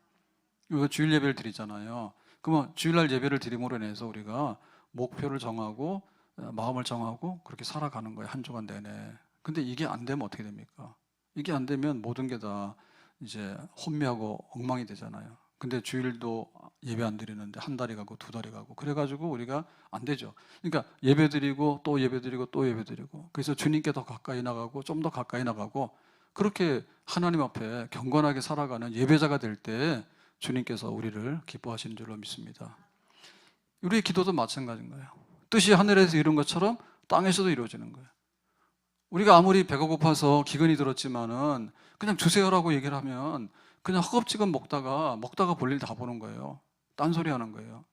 우리가 주일 예배를 드리잖아요. 그러면 주일날 예배를 드림으로 인해서 우리가 목표를 정하고 마음을 정하고 그렇게 살아가는 거예요. 한 주간 내내. 근데 이게 안 되면 어떻게 됩니까? 이게 안 되면 모든 게 다 이제 혼미하고 엉망이 되잖아요. 근데 주일도 예배 안 드리는데 한 달이 가고 두 달이 가고 그래가지고 우리가 안 되죠. 그러니까 예배 드리고 또 예배 드리고 또 예배 드리고 그래서 주님께 더 가까이 나가고 좀 더 가까이 나가고 그렇게 하나님 앞에 경건하게 살아가는 예배자가 될 때 주님께서 우리를 기뻐하시는 줄로 믿습니다. 우리의 기도도 마찬가지인 거예요. 뜻이 하늘에서 이룬 것처럼 땅에서도 이루어지는 거예요. 우리가 아무리 배가 고파서 기근이 들었지만은 그냥 주세요라고 얘기를 하면 그냥 허겁지겁 먹다가 볼일 다 보는 거예요. 딴소리 하는 거예요.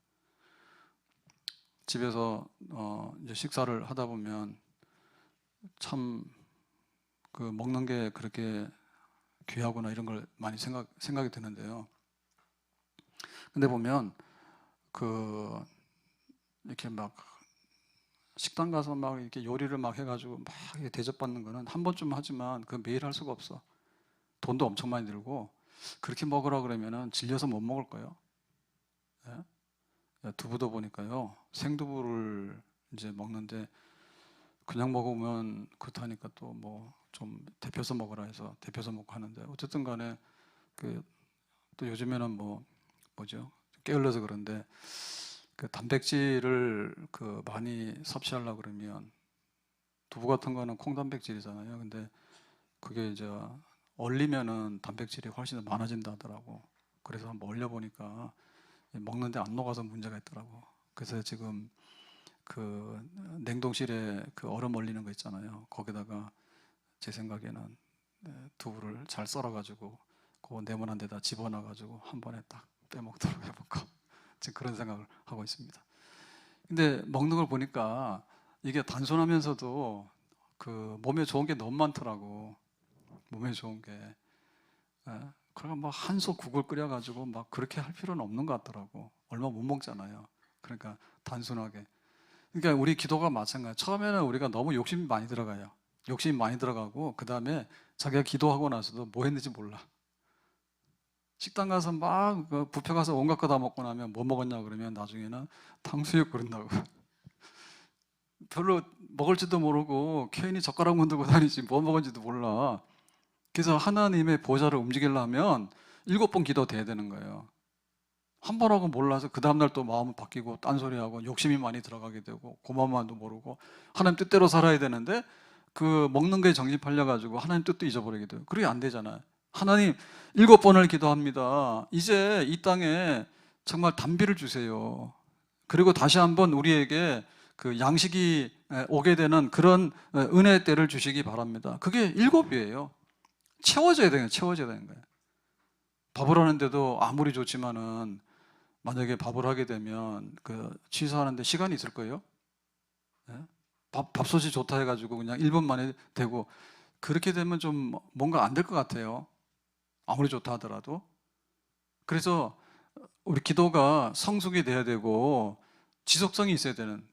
집에서 이제 식사를 하다 보면 참 그 먹는 게 그렇게 귀하구나 이런 걸 많이 생각이 드는데요. 근데 보면 그 이렇게 막 식당 가서 막 이렇게 요리를 막 해가지고 막 이렇게 대접받는 거는 한 번쯤 하지만 그 매일 할 수가 없어. 돈도 엄청 많이 들고 그렇게 먹으라 그러면은 질려서 못 먹을 거예요. 예? 두부도 보니까요 생두부를 이제 먹는데 그냥 먹으면 그렇다니까 또 뭐 좀 데펴서 먹으라 해서 데펴서 먹고 하는데 어쨌든 간에 그 또 요즘에는 뭐죠 게을러서 그런데 그 단백질을 그 많이 섭취하려고 그러면 두부 같은 거는 콩단백질이잖아요. 근데 그게 이제 얼리면은 단백질이 훨씬 더 많아진다 하더라고. 그래서 한번 얼려보니까 먹는데 안 녹아서 문제가 있더라고. 그래서 지금 그 냉동실에 그 얼음 얼리는 거 있잖아요. 거기다가 제 생각에는 두부를 잘 썰어가지고 그 네모난 데다 집어넣어가지고 한 번에 딱 빼먹도록 해볼까. 지금 그런 생각을 하고 있습니다. 근데 먹는 걸 보니까 이게 단순하면서도 그 몸에 좋은 게 너무 많더라고. 몸에 좋은 게. 그러니까 막 한솥 국을 끓여가지고 막 그렇게 할 필요는 없는 것 같더라고. 얼마 못 먹잖아요. 그러니까 단순하게. 그러니까 우리 기도가 마찬가지예요. 처음에는 우리가 너무 욕심이 많이 들어가요. 욕심이 많이 들어가고 그 다음에 자기가 기도하고 나서도 뭐 했는지 몰라. 식당 가서 막 뷔페 가서 온갖 거 다 먹고 나면 뭐 먹었냐 그러면 나중에는 탕수육 그런다고. 별로 먹을지도 모르고 괜히 젓가락만 들고 다니지 뭐 먹은지도 몰라. 그래서 하나님의 보좌를 움직이려면 7번 기도돼야 되는 거예요. 한 번 하고 몰라서 그 다음날 또 마음은 바뀌고 딴소리하고 욕심이 많이 들어가게 되고 고마움만도 모르고 하나님 뜻대로 살아야 되는데 그 먹는 거에 정신 팔려가지고 하나님 뜻도 잊어버리게 돼요. 그게 안 되잖아요. 하나님 7번을 기도합니다. 이제 이 땅에 정말 단비를 주세요. 그리고 다시 한번 우리에게 그 양식이 오게 되는 그런 은혜의 때를 주시기 바랍니다. 그게 7이에요. 채워져야 되는 거예요. 채워져야 되는 거예요. 밥을 하는데도 아무리 좋지만은 만약에 밥을 하게 되면 그 취소하는데 시간이 있을 거예요? 네? 밥솥이 좋다 해가지고 그냥 1분 만에 되고 그렇게 되면 좀 뭔가 안 될 것 같아요. 아무리 좋다 하더라도. 그래서 우리 기도가 성숙이 돼야 되고 지속성이 있어야 되는.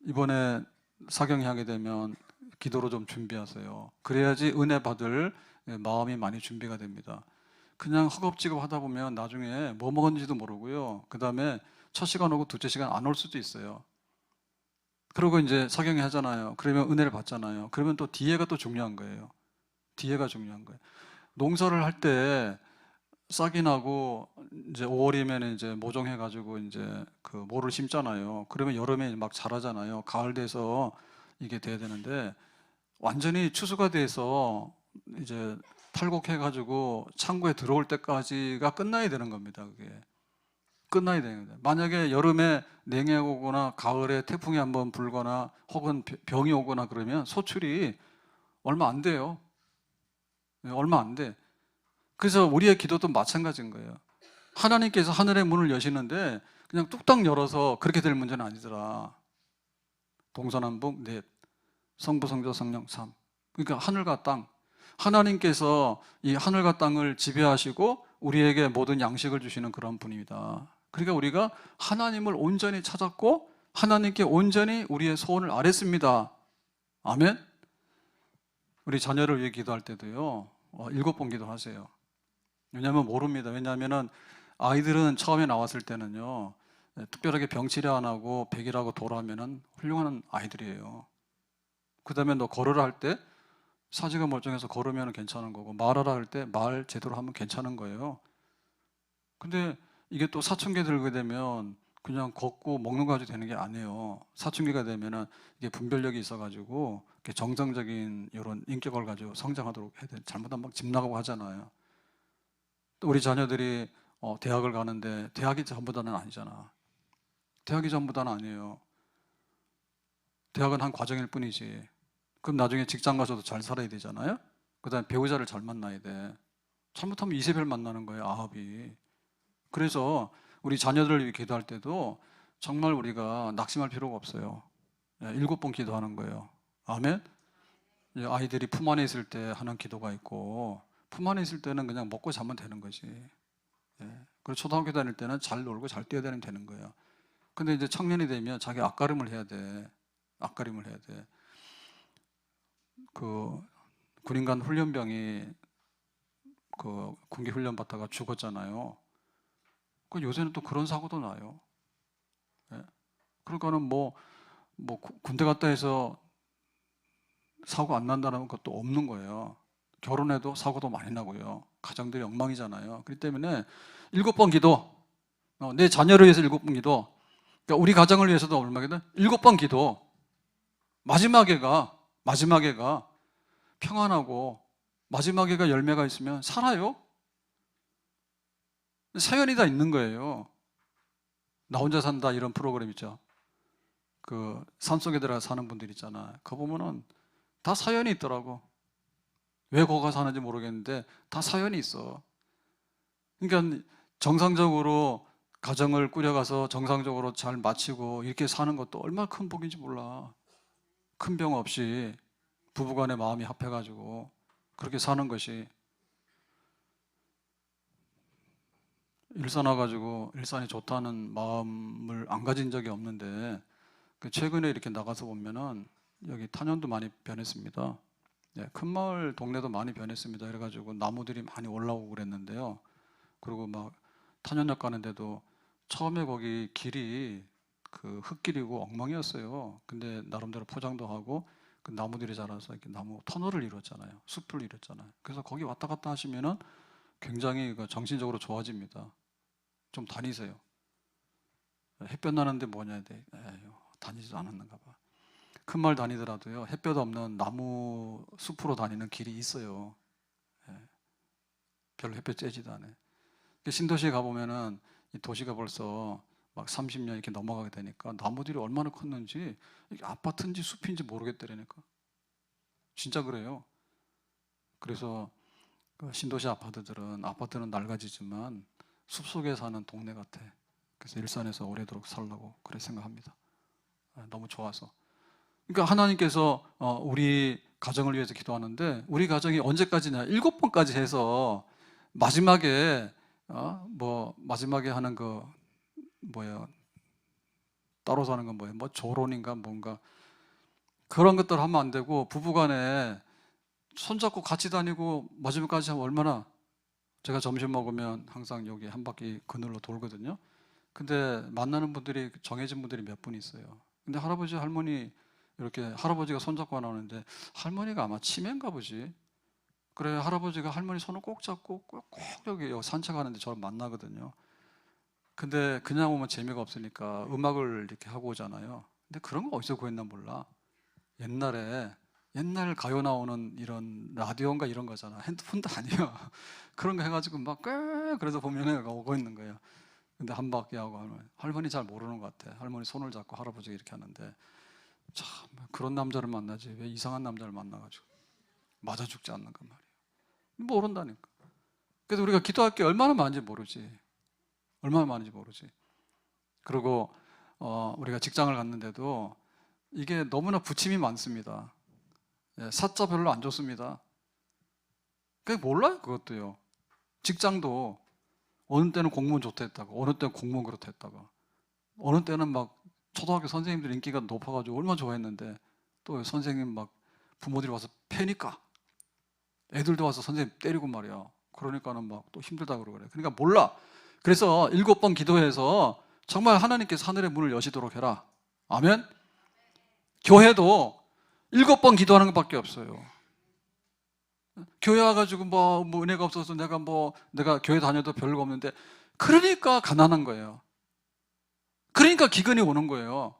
이번에 사경이 하게 되면 기도로 좀 준비하세요. 그래야지 은혜 받을 마음이 많이 준비가 됩니다. 그냥 허겁지겁 하다 보면 나중에 뭐 먹었는지도 모르고요. 그 다음에 첫 시간 오고 둘째 시간 안 올 수도 있어요. 그러고 이제 사경이 하잖아요. 그러면 은혜를 받잖아요. 그러면 또 뒤에가 또 중요한 거예요. 뒤에가 중요한 거예요. 농사를 할 때 싹이 나고 이제 5월이면 이제 모종해가지고 이제 그 모를 심잖아요. 그러면 여름에 막 자라잖아요. 가을 돼서 이게 돼야 되는데 완전히 추수가 돼서 이제 탈곡해가지고 창고에 들어올 때까지가 끝나야 되는 겁니다. 그게 끝나야 되는 거예요. 만약에 여름에 냉해가 오거나 가을에 태풍이 한번 불거나 혹은 병이 오거나 그러면 소출이 얼마 안 돼요. 얼마 안 돼. 그래서 우리의 기도도 마찬가지인 거예요. 하나님께서 하늘의 문을 여시는데 그냥 뚝딱 열어서 그렇게 될 문제는 아니더라. 동서남북 넷, 성부 성자 성령 3. 그러니까 하늘과 땅. 하나님께서 이 하늘과 땅을 지배하시고 우리에게 모든 양식을 주시는 그런 분입니다. 그러니까 우리가 하나님을 온전히 찾았고 하나님께 온전히 우리의 소원을 아뢰습니다. 아멘. 우리 자녀를 위해 기도할 때도요 7번 기도하세요. 왜냐하면 모릅니다. 왜냐하면 아이들은 처음에 나왔을 때는요 특별하게 병치레 안 하고 백일하고 돌아오면 훌륭한 아이들이에요. 그 다음에 너 걸으라 할 때 사지가 멀쩡해서 걸으면 괜찮은 거고 말하라 할 때 말 제대로 하면 괜찮은 거예요. 근데 이게 또 사춘기 들게 되면 그냥 걷고 먹는 거 가지고 되는 게 아니에요. 사춘기가 되면은 이게 분별력이 있어가지고 정상적인 이런 인격을 가지고 성장하도록 해야 돼. 잘못하면 막 집 나가고 하잖아요. 또 우리 자녀들이 대학을 가는데 대학이 전부 다는 아니잖아. 대학이 전부 다는 아니에요. 대학은 한 과정일 뿐이지. 그럼 나중에 직장 가서도 잘 살아야 되잖아요. 그 다음에 배우자를 잘 만나야 돼. 잘못하면 이세벨 만나는 거예요, 아합이. 그래서 우리 자녀들을 위해 기도할 때도 정말 우리가 낙심할 필요가 없어요. 7번 기도하는 거예요. 아멘? 아이들이 품 안에 있을 때 하는 기도가 있고 품 안에 있을 때는 그냥 먹고 자면 되는 거지. 그리고 초등학교 다닐 때는 잘 놀고 잘 뛰어다니면 되는 거예요. 근데 이제 청년이 되면 자기 앞가림을 해야 돼. 앞가림을 해야 돼. 그 군인간 훈련병이 그 군기 훈련 받다가 죽었잖아요. 그 요새는 또 그런 사고도 나요. 그러니까는 뭐 군대 갔다 해서 사고 안 난다는 것도 없는 거예요. 결혼해도 사고도 많이 나고요. 가정들이 엉망이잖아요. 그렇기 때문에 7번 기도, 내 자녀를 위해서 7번 기도, 그러니까 우리 가정을 위해서도 얼마거든? 7번 기도. 마지막에가 평안하고 마지막에가 열매가 있으면 살아요. 사연이 다 있는 거예요. 나 혼자 산다 이런 프로그램 있죠. 그 산속에 들어가 사는 분들 있잖아. 그거 보면은 다 사연이 있더라고. 왜 거기 사는지 모르겠는데 다 사연이 있어. 그러니까 정상적으로 가정을 꾸려가서 정상적으로 잘 마치고 이렇게 사는 것도 얼마나 큰 복인지 몰라. 큰 병 없이 부부간의 마음이 합해가지고 그렇게 사는 것이. 일산 와가지고 일산이 좋다는 마음을 안 가진 적이 없는데 최근에 이렇게 나가서 보면은 여기 탄현도 많이 변했습니다. 예, 큰 마을 동네도 많이 변했습니다. 그래가지고 나무들이 많이 올라오고 그랬는데요. 그리고 막 탄현역 가는데도 처음에 거기 길이 그 흙길이고 엉망이었어요. 근데 나름대로 포장도 하고 그 나무들이 자라서 이렇게 나무 터널을 이뤘잖아요. 숲을 이뤘잖아요. 그래서 거기 왔다 갔다 하시면은 굉장히 정신적으로 좋아집니다. 좀 다니세요. 햇볕 나는데 뭐냐 돼. 다니지도 않았는가 봐. 큰 마을 다니더라도요, 햇볕 없는 나무 숲으로 다니는 길이 있어요. 예, 별로 햇볕 쬐지도 않아요. 신도시에 가보면은 이 도시가 벌써 막 30년 이렇게 넘어가게 되니까 나무들이 얼마나 컸는지 이게 아파트인지 숲인지 모르겠더라니까. 진짜 그래요. 그래서 신도시 아파트는 낡아지지만 숲속에 사는 동네 같아. 그래서 일산에서 오래도록 살라고 그래 생각합니다. 너무 좋아서. 그러니까 하나님께서 우리 가정을 위해서 기도하는데 우리 가정이 언제까지냐? 7번까지 해서 마지막에 마지막에 하는 거 뭐예요? 따로 사는 건 뭐예요? 뭐 조론인가 뭔가 그런 것들 하면 안 되고 부부간에 손잡고 같이 다니고 마지막까지 하면 얼마나. 제가 점심 먹으면 항상 여기 한 바퀴 그늘로 돌거든요. 근데 만나는 분들이 정해진 분들이 몇 분 있어요. 근데 할아버지 할머니 이렇게 할아버지가 손잡고 나오는데 할머니가 아마 치매인가 보지. 그래 할아버지가 할머니 손을 꼭 잡고 꼭 여기 산책하는데 저를 만나거든요. 근데 그냥 오면 재미가 없으니까 음악을 이렇게 하고 오잖아요. 근데 그런 거 어디서 구했나 몰라. 옛날 가요 나오는 이런 라디오인가 이런 거잖아. 핸드폰도 아니야. 그런 거 해가지고 막 그래서 보면은 오고 있는 거예요. 근데 한 바퀴 하고 할머니 잘 모르는 것 같아. 할머니 손을 잡고 할아버지가 이렇게 하는데 참 그런 남자를 만나지 왜 이상한 남자를 만나가지고 맞아 죽지 않는가 말이에요. 모른다니까. 그래서 우리가 기도할 게 얼마나 많은지 모르지. 그리고 우리가 직장을 갔는데도 이게 너무나 부침이 많습니다. 사자 별로 안 좋습니다. 그게 몰라요 그것도요. 직장도 어느 때는 공무원 좋다 했다고, 어느 때는 공무원 그렇다 했다가, 어느 때는 막 초등학교 선생님들 인기가 높아가지고 얼마나 좋아했는데 또 선생님 막 부모들이 와서 패니까 애들도 와서 선생님 때리고 말이야. 그러니까는 막 또 힘들다 그러고 그래. 그러니까 몰라. 그래서 7번 기도해서 정말 하나님께서 하늘의 문을 여시도록 해라. 아멘. 교회도 7번 기도하는 것밖에 없어요. 교회 와가지고 뭐 은혜가 없어서 내가 교회 다녀도 별거 없는데 그러니까 가난한 거예요. 그러니까 기근이 오는 거예요.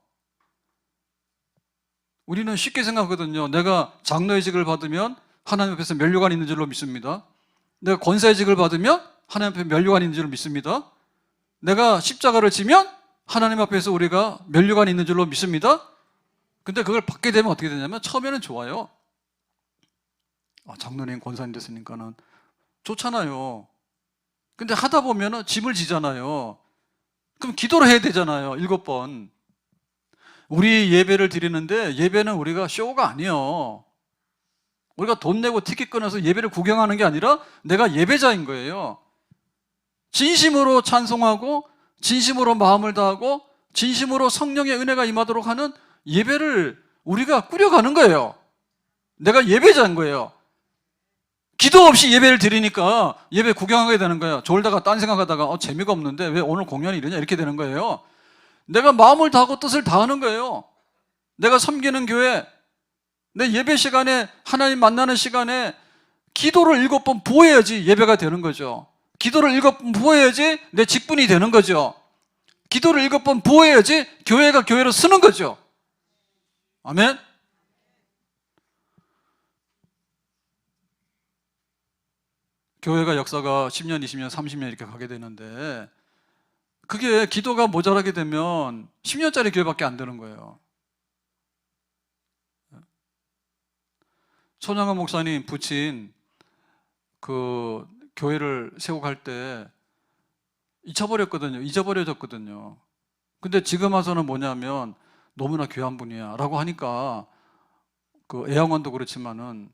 우리는 쉽게 생각하거든요. 내가 장로의직을 받으면 하나님 앞에서 면류관 있는 줄로 믿습니다. 내가 권사의직을 받으면 하나님 앞에 면류관 있는 줄로 믿습니다. 내가 십자가를 지면 하나님 앞에서 우리가 면류관 있는 줄로 믿습니다. 근데 그걸 받게 되면 어떻게 되냐면 처음에는 좋아요. 장로님 권사님 됐으니까는 좋잖아요. 근데 하다 보면은 짐을 지잖아요. 그럼 기도를 해야 되잖아요. 7번. 우리 예배를 드리는데 예배는 우리가 쇼가 아니에요. 우리가 돈 내고 티켓 끊어서 예배를 구경하는 게 아니라 내가 예배자인 거예요. 진심으로 찬송하고 진심으로 마음을 다하고 진심으로 성령의 은혜가 임하도록 하는 예배를 우리가 꾸려가는 거예요. 내가 예배자인 거예요. 기도 없이 예배를 드리니까 예배 구경하게 되는 거예요. 졸다가 딴 생각하다가 재미가 없는데 왜 오늘 공연이 이러냐 이렇게 되는 거예요. 내가 마음을 다하고 뜻을 다하는 거예요. 내가 섬기는 교회, 내 예배 시간에 하나님 만나는 시간에 기도를 7번 부어야지 예배가 되는 거죠. 기도를 7번 부어야지 내 직분이 되는 거죠. 기도를 7번 부어야지 교회가 교회로 쓰는 거죠. 아멘. 교회가 역사가 10년, 20년, 30년 이렇게 가게 되는데 그게 기도가 모자라게 되면 10년짜리 교회밖에 안 되는 거예요. 손양원 목사님 부친 그 교회를 세우고 갈 때 잊어버려졌거든요. 근데 지금 와서는 뭐냐면 너무나 귀한 분이야 라고 하니까 그 애양원도 그렇지만은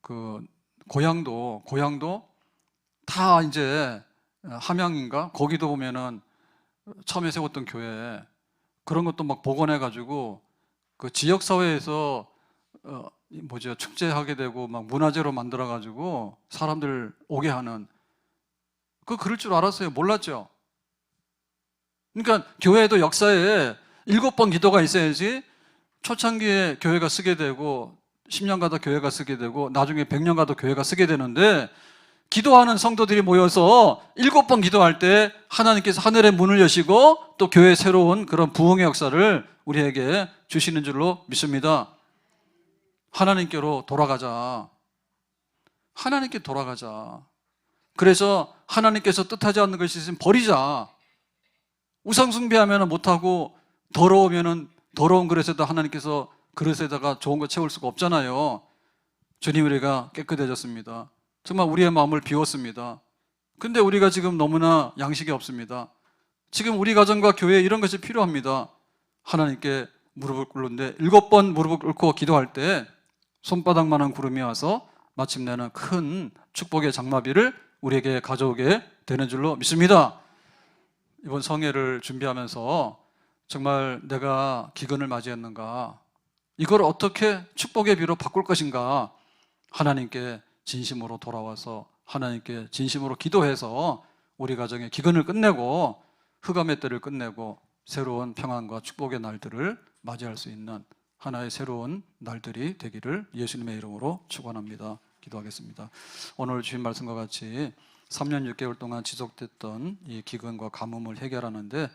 그 고향도 다 이제 함양인가 거기도 보면은 처음에 세웠던 교회 그런 것도 막 복원해 가지고 그 지역 사회에서 축제하게 되고 막 문화재로 만들어 가지고 사람들 오게 하는 그럴 줄 알았어요? 몰랐죠? 그러니까 교회도 역사에 7번 기도가 있어야지 초창기에 교회가 쓰게 되고 10년 가다 교회가 쓰게 되고 나중에 100년 가도 교회가 쓰게 되는데 기도하는 성도들이 모여서 7번 기도할 때 하나님께서 하늘의 문을 여시고 또 교회의 새로운 그런 부흥의 역사를 우리에게 주시는 줄로 믿습니다. 하나님께로 돌아가자. 하나님께 돌아가자. 그래서 하나님께서 뜻하지 않는 것이 있으면 버리자. 우상숭배하면 못하고 더러우면 더러운 그릇에다 하나님께서 그릇에다가 좋은 거 채울 수가 없잖아요. 주님 우리가 깨끗해졌습니다. 정말 우리의 마음을 비웠습니다. 근데 우리가 지금 너무나 양식이 없습니다. 지금 우리 가정과 교회에 이런 것이 필요합니다. 하나님께 무릎을 꿇는데 7번 무릎을 꿇고 기도할 때 손바닥만한 구름이 와서 마침내는 큰 축복의 장마비를 우리에게 가져오게 되는 줄로 믿습니다. 이번 성회를 준비하면서 정말 내가 기근을 맞이했는가, 이걸 어떻게 축복의 비로 바꿀 것인가, 하나님께 진심으로 돌아와서 하나님께 진심으로 기도해서 우리 가정의 기근을 끝내고 흑암의 때를 끝내고 새로운 평안과 축복의 날들을 맞이할 수 있는 하나의 새로운 날들이 되기를 예수님의 이름으로 축원합니다. 기도하겠습니다. 오늘 주신 말씀과 같이 3년 6개월 동안 지속됐던 이 기근과 가뭄을 해결하는데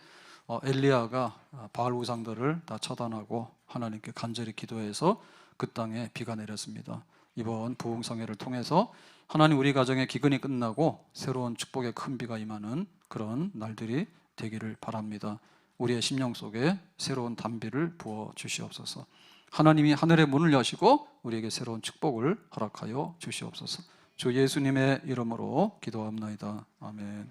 엘리야가 바알 우상들을 다 처단하고 하나님께 간절히 기도해서 그 땅에 비가 내렸습니다. 이번 부흥성회를 통해서 하나님 우리 가정의 기근이 끝나고 새로운 축복의 큰 비가 임하는 그런 날들이 되기를 바랍니다. 우리의 심령 속에 새로운 단비를 부어 주시옵소서. 하나님이 하늘의 문을 여시고 우리에게 새로운 축복을 허락하여 주시옵소서. 주 예수님의 이름으로 기도합나이다. 아멘.